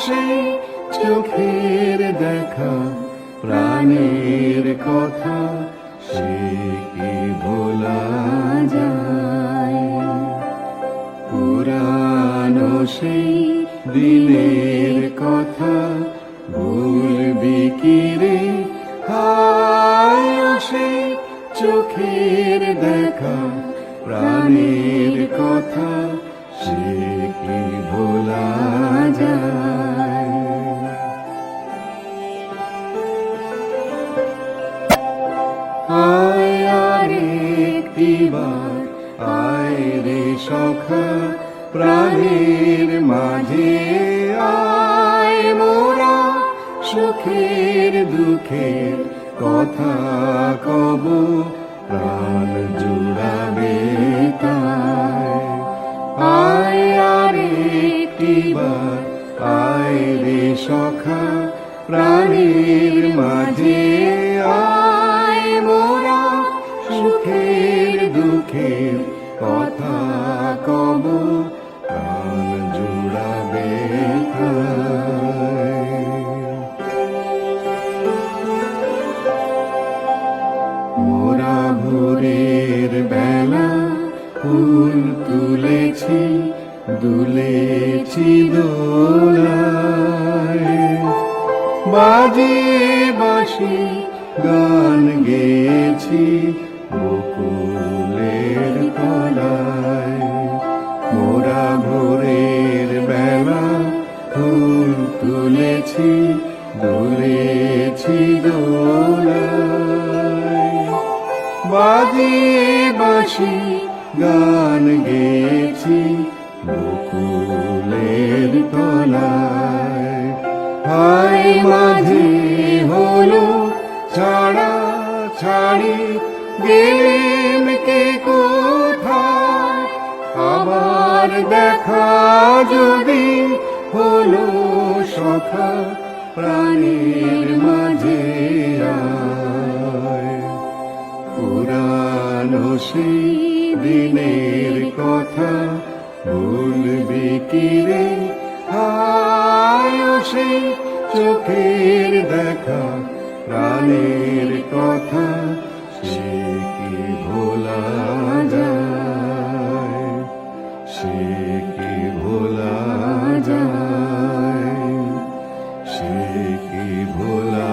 সেই চোখের দেখা, প্রাণের কথা সে কি ভোলা যায়? পুরানো সেই দিনের কথা ভুলবি কি রে? হায় ও সেই চোখের দেখা, প্রাণের কথা সে কি ভোলা যায়? আয় আরেকটিবার, আয় রে সখা, প্রাণের মাঝে আয় মোরা সুখের দুঃখের কথা কব, প্রাণ জুড়াবে তাই। আয় আরেকটিবার, আয় রে সখা, প্রাণের মাঝে আয় মোরা সুখের দুঃখের কথা কব, প্রাণ জুড়াবে তাই। মোরা ভোরের বেলা ফুল তুলেছি, দুলেছি দোলায়, বাজিয়ে বাঁশি গান গেয়েছি বকুলের তলায়। মোরা ভোরের বেলা ফুল তুলেছি, দুলেছি দোলায়, বাজিয়ে বাঁশি গান গেয়েছি বকুলের তলায়। হায় মাঝে হলো ছাড়া ছাড়ি, গেলেন কে কোথায়? আবার দেখা যদি হলো সখা, প্রাণের মাঝে আয়। পুরানো সেই দিনের কথা ভুলবি কি রে? হায় ও সেই চোখের দেখা, প্রাণের কথা সে কি ভোলা যায়? সে কি ভোলা যায়? সে কি ভোলা